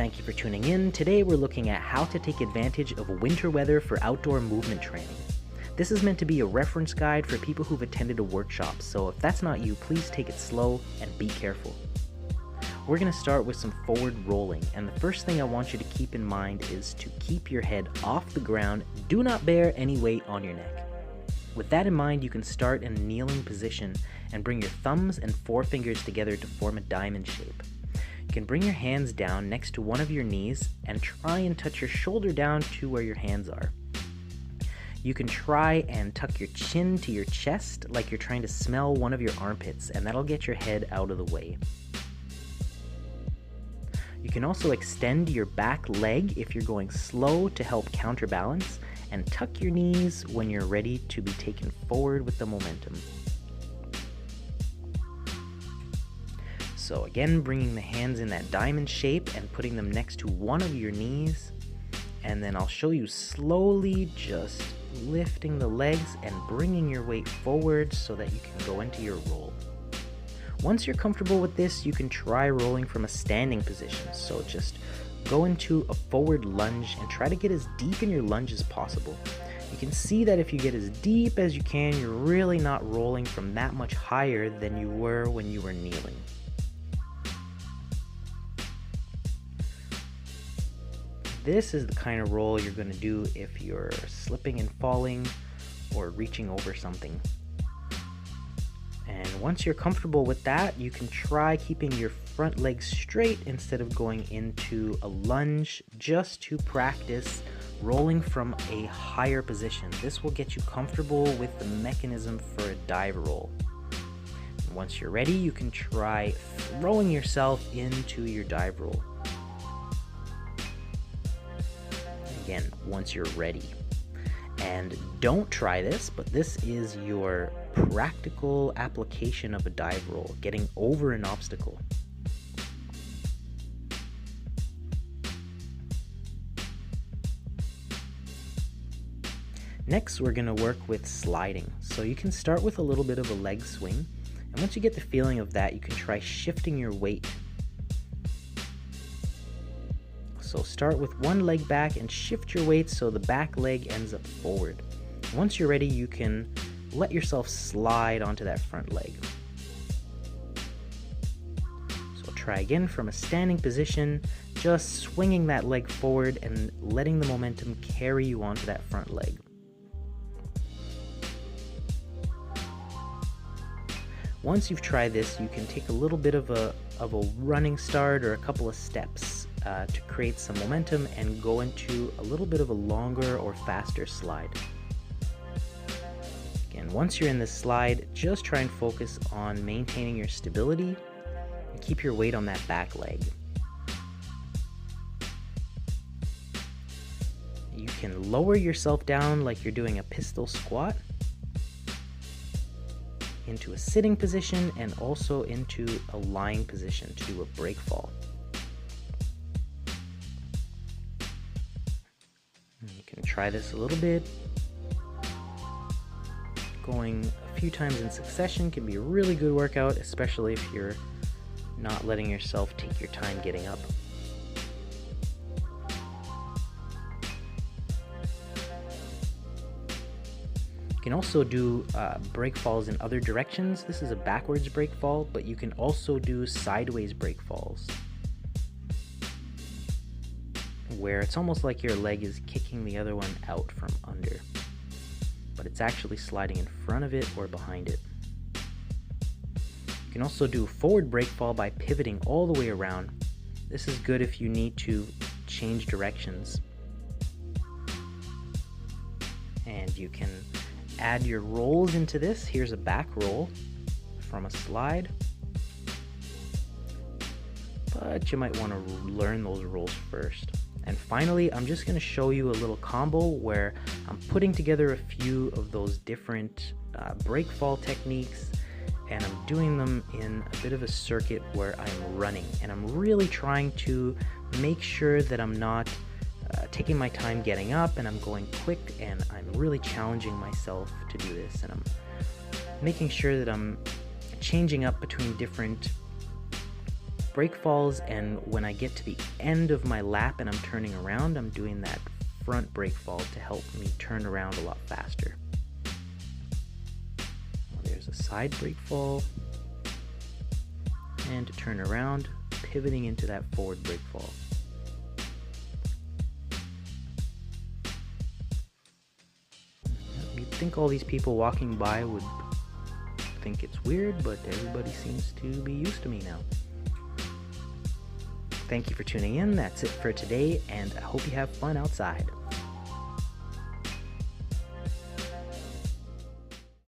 thank you for tuning in. Today we're looking at how to take advantage of winter weather for outdoor movement training. This is meant to be a reference guide for people who've attended a workshop, so if that's not you, please take it slow and be careful. We're going to start with some forward rolling, and the first thing I want you to keep in mind is to keep your head off the ground. Do not bear any weight on your neck. With that in mind, you can start in a kneeling position and bring your thumbs and forefingers together to form a diamond shape. You can bring your hands down next to one of your knees and try and touch your shoulder down to where your hands are. You can try and tuck your chin to your chest like you're trying to smell one of your armpits, and that'll get your head out of the way. You can also extend your back leg if you're going slow to help counterbalance, and tuck your knees when you're ready to be taken forward with the momentum. So again, bringing the hands in that diamond shape and putting them next to one of your knees, and then I'll show you slowly just lifting the legs and bringing your weight forward so that you can go into your roll. Once you're comfortable with this, you can try rolling from a standing position. So just go into a forward lunge and try to get as deep in your lunge as possible. You can see that if you get as deep as you can, you're really not rolling from that much higher than you were when you were kneeling. This is the kind of roll you're going to do if you're slipping and falling or reaching over something. And once you're comfortable with that, you can try keeping your front legs straight instead of going into a lunge, just to practice rolling from a higher position. This will get you comfortable with the mechanism for a dive roll. And once you're ready, you can try throwing yourself into your dive roll. Again, once you're ready. And don't try this, but this is your practical application of a dive roll, getting over an obstacle. Next, we're going to work with sliding. So you can start with a little bit of a leg swing, and once you get the feeling of that, you can try shifting your weight. So start with one leg back and shift your weight so the back leg ends up forward. Once you're ready, you can let yourself slide onto that front leg. So try again from a standing position, just swinging that leg forward and letting the momentum carry you onto that front leg. Once you've tried this, you can take a little bit of a running start or a couple of steps to create some momentum and go into a little bit of a longer or faster slide. Again, once you're in this slide, just try and focus on maintaining your stability and keep your weight on that back leg. You can lower yourself down like you're doing a pistol squat into a sitting position and also into a lying position to do a break fall. You can try this a little bit. Going a few times in succession can be a really good workout, especially if you're not letting yourself take your time getting up. You can also do break falls in other directions. This is a backwards break fall, but you can also do sideways break falls, where it's almost like your leg is kicking the other one out from under, but it's actually sliding in front of it or behind it. You can also do a forward break fall by pivoting all the way around. This is good if you need to change directions. And you can add your rolls into this. Here's a back roll from a slide, but you might want to learn those rolls first. And finally, I'm just going to show you a little combo where I'm putting together a few of those different break fall techniques, and I'm doing them in a bit of a circuit where I'm running, and I'm really trying to make sure that I'm not taking my time getting up, and I'm going quick, and I'm really challenging myself to do this, and I'm making sure that I'm changing up between different brake falls, and when I get to the end of my lap and I'm turning around, I'm doing that front brake fall to help me turn around a lot faster. There's a side brake fall, and to turn around, pivoting into that forward brake fall. You'd think all these people walking by would think it's weird, but everybody seems to be used to me now. Thank you for tuning in. That's it for today, and I hope you have fun outside.